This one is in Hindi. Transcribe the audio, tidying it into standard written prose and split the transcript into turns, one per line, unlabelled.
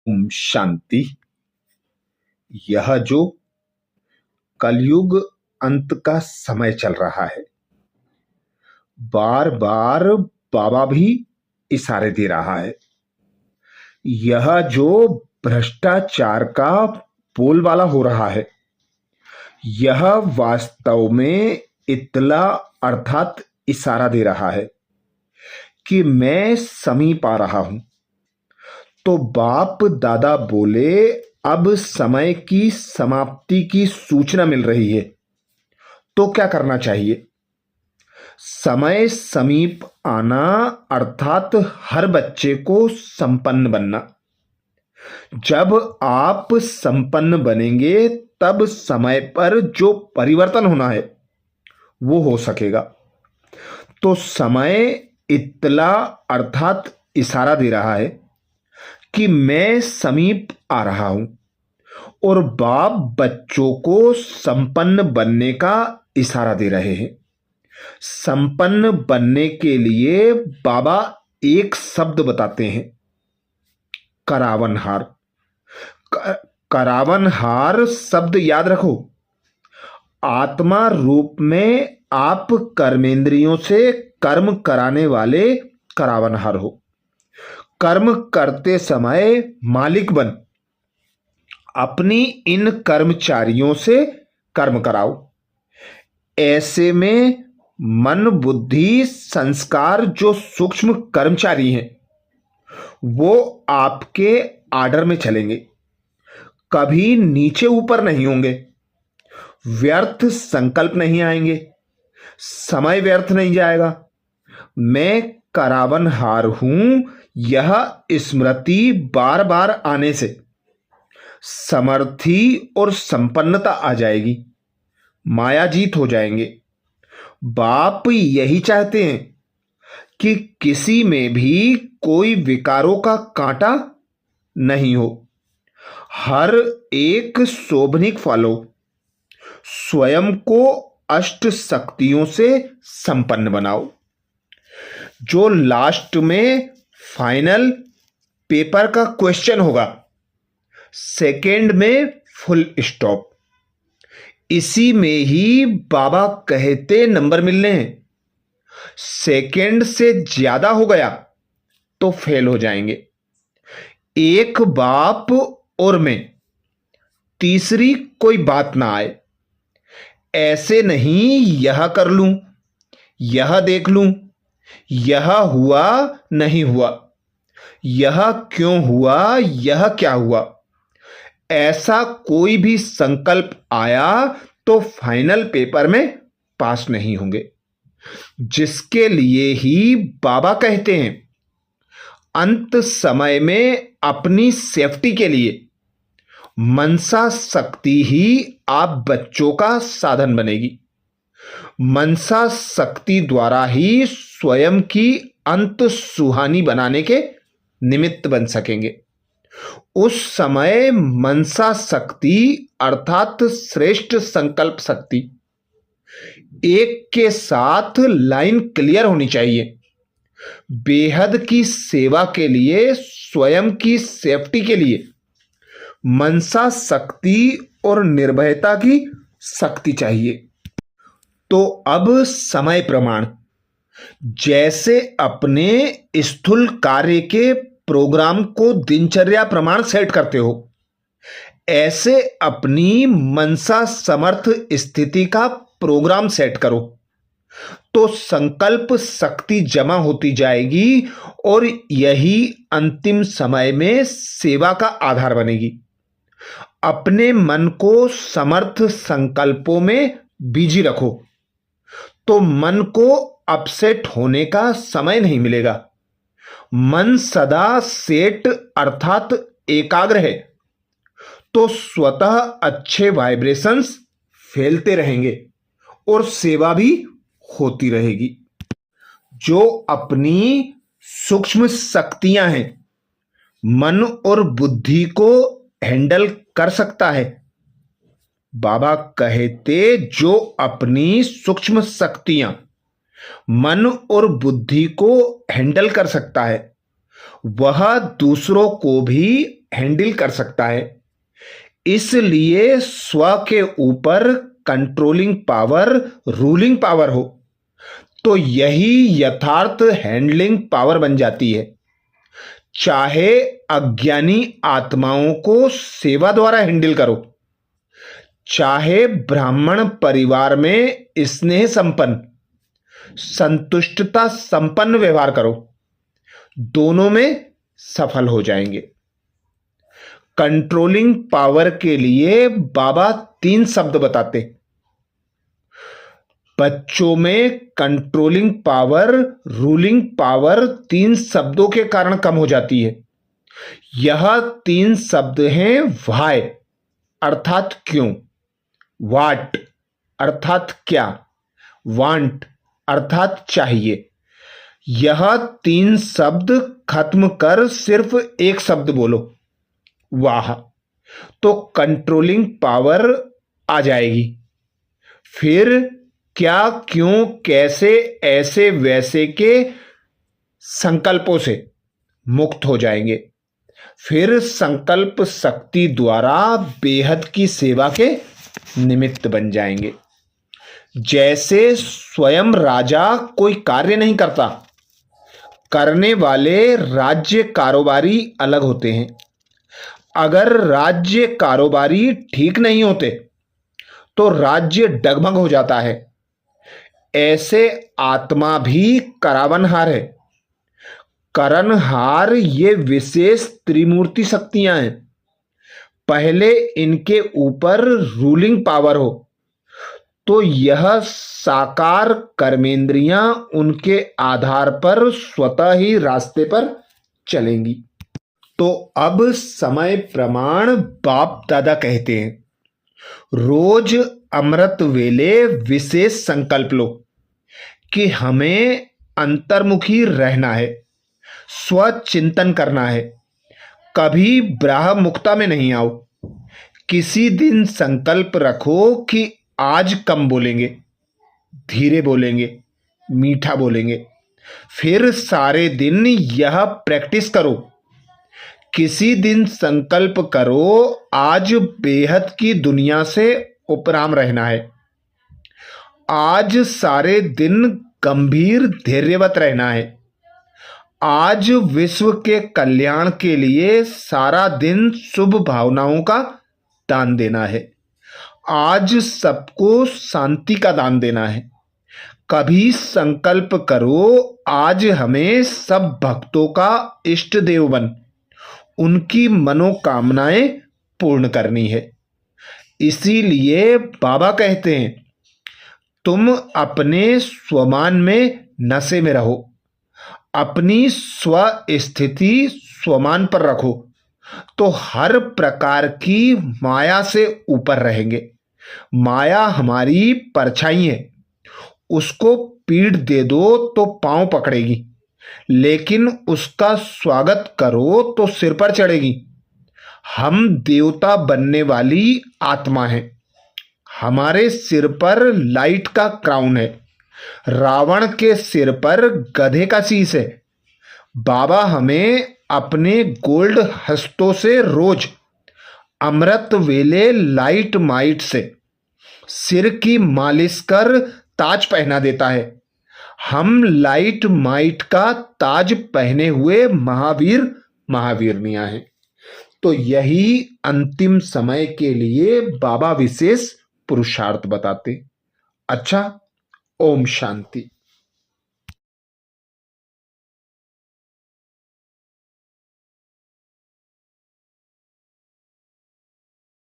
ओम शांति। यह जो कलयुग अंत का समय चल रहा है, बार बार बाबा भी इशारे दे रहा है। यह जो भ्रष्टाचार का बोलबाला हो रहा है, यह वास्तव में इतला अर्थात इशारा दे रहा है कि मैं समीप आ रहा हूं। तो बाप दादा बोले अब समय की समाप्ति की सूचना मिल रही है, तो क्या करना चाहिए? समय समीप आना अर्थात हर बच्चे को संपन्न बनना। जब आप संपन्न बनेंगे तब समय पर जो परिवर्तन होना है वो हो सकेगा। तो समय इतला अर्थात इशारा दे रहा है कि मैं समीप आ रहा हूं, और बाप बच्चों को संपन्न बनने का इशारा दे रहे हैं। संपन्न बनने के लिए बाबा एक शब्द बताते हैं, करावनहार। करावनहार शब्द याद रखो। आत्मा रूप में आप कर्मेंद्रियों से कर्म कराने वाले करावनहार हो। कर्म करते समय मालिक बन अपनी इन कर्मचारियों से कर्म कराओ। ऐसे में मन बुद्धि संस्कार जो सूक्ष्म कर्मचारी हैं वो आपके आर्डर में चलेंगे, कभी नीचे ऊपर नहीं होंगे। व्यर्थ संकल्प नहीं आएंगे, समय व्यर्थ नहीं जाएगा। मैं करावनहार हूं, यह स्मृति बार बार आने से समर्थी और संपन्नता आ जाएगी, मायाजीत हो जाएंगे। बाप यही चाहते हैं कि किसी में भी कोई विकारों का कांटा नहीं हो, हर एक शोभनिक फलो। स्वयं को अष्ट शक्तियों से संपन्न बनाओ। जो लास्ट में फाइनल पेपर का क्वेश्चन होगा, सेकंड में फुल स्टॉप, इसी में ही बाबा कहते नंबर मिलने हैं। सेकंड से ज्यादा हो गया तो फेल हो जाएंगे। एक बाप और मैं, तीसरी कोई बात ना आए। ऐसे नहीं यह कर लूं, यह देख लूं, यह हुआ नहीं हुआ, यह क्यों हुआ, यह क्या हुआ। ऐसा कोई भी संकल्प आया तो फाइनल पेपर में पास नहीं होंगे। जिसके लिए ही बाबा कहते हैं अंत समय में अपनी सेफ्टी के लिए मनसा शक्ति ही आप बच्चों का साधन बनेगी। मनसा शक्ति द्वारा ही स्वयं की अंत सुहानी बनाने के निमित्त बन सकेंगे। उस समय मनसा शक्ति अर्थात श्रेष्ठ संकल्प शक्ति एक के साथ लाइन क्लियर होनी चाहिए। बेहद की सेवा के लिए, स्वयं की सेफ्टी के लिए मनसा शक्ति और निर्भयता की शक्ति चाहिए। तो अब समय प्रमाण, जैसे अपने स्थूल कार्य के प्रोग्राम को दिनचर्या प्रमाण सेट करते हो, ऐसे अपनी मनसा समर्थ स्थिति का प्रोग्राम सेट करो। तो संकल्प शक्ति जमा होती जाएगी और यही अंतिम समय में सेवा का आधार बनेगी। अपने मन को समर्थ संकल्पों में बिजी रखो तो मन को अपसेट होने का समय नहीं मिलेगा। मन सदा सेट अर्थात एकाग्र है तो स्वतः अच्छे वाइब्रेशंस फैलते रहेंगे और सेवा भी होती रहेगी। जो अपनी सूक्ष्म शक्तियां हैं, मन और बुद्धि को हैंडल कर सकता है। बाबा कहते जो अपनी सूक्ष्म शक्तियां मन और बुद्धि को हैंडल कर सकता है, वह दूसरों को भी हैंडल कर सकता है। इसलिए स्व के ऊपर कंट्रोलिंग पावर रूलिंग पावर हो तो यही यथार्थ हैंडलिंग पावर बन जाती है। चाहे अज्ञानी आत्माओं को सेवा द्वारा हैंडल करो, चाहे ब्राह्मण परिवार में स्नेह संपन्न संतुष्टता संपन्न व्यवहार करो, दोनों में सफल हो जाएंगे। कंट्रोलिंग पावर के लिए बाबा 3 शब्द बताते। बच्चों में कंट्रोलिंग पावर रूलिंग पावर 3 शब्दों के कारण कम हो जाती है। यह 3 शब्द हैं व्हाय अर्थात क्यों, व्हाट अर्थात क्या, वांट अर्थात चाहिए। यह 3 शब्द खत्म कर सिर्फ एक शब्द बोलो, वाह, तो कंट्रोलिंग पावर आ जाएगी। फिर क्या क्यों कैसे ऐसे वैसे के संकल्पों से मुक्त हो जाएंगे। फिर संकल्प शक्ति द्वारा बेहद की सेवा के निमित्त बन जाएंगे। जैसे स्वयं राजा कोई कार्य नहीं करता, करने वाले राज्य कारोबारी अलग होते हैं। अगर राज्य कारोबारी ठीक नहीं होते तो राज्य डगमग हो जाता है। ऐसे आत्मा भी करावनहार है। करनहार ये विशेष त्रिमूर्ति शक्तियां हैं। पहले इनके ऊपर रूलिंग पावर हो तो यह साकार कर्मेंद्रियां उनके आधार पर स्वतः ही रास्ते पर चलेंगी। तो अब समय प्रमाण बाप दादा कहते हैं, रोज अमृत वेले विशेष संकल्प लो कि हमें अंतर्मुखी रहना है, स्वचिंतन करना है, कभी ब्राह्म मुक्ता में नहीं आओ। किसी दिन संकल्प रखो कि आज कम बोलेंगे, धीरे बोलेंगे, मीठा बोलेंगे। फिर सारे दिन यह प्रैक्टिस करो। किसी दिन संकल्प करो आज बेहद की दुनिया से उपराम रहना है, आज सारे दिन गंभीर धैर्यवत रहना है, आज विश्व के कल्याण के लिए सारा दिन शुभ भावनाओं का दान देना है, आज सबको शांति का दान देना है। कभी संकल्प करो आज हमें सब भक्तों का इष्ट देव बन उनकी मनोकामनाएं पूर्ण करनी है। इसीलिए बाबा कहते हैं, तुम अपने स्वमान में नशे में रहो, अपनी स्व स्थिति स्वमान पर रखो तो हर प्रकार की माया से ऊपर रहेंगे। माया हमारी परछाई है, उसको पीठ दे दो तो पांव पकड़ेगी, लेकिन उसका स्वागत करो तो सिर पर चढ़ेगी। हम देवता बनने वाली आत्मा हैं, हमारे सिर पर लाइट का क्राउन है, रावण के सिर पर गधे का शीश है। बाबा हमें अपने गोल्ड हस्तों से रोज अमृत वेले लाइट माइट से सिर की मालिश कर ताज पहना देता है। हम लाइट माइट का ताज पहने हुए महावीर महावीरनियां हैं। तो यही अंतिम समय के लिए बाबा विशेष पुरुषार्थ बताते। अच्छा, ओम शांति।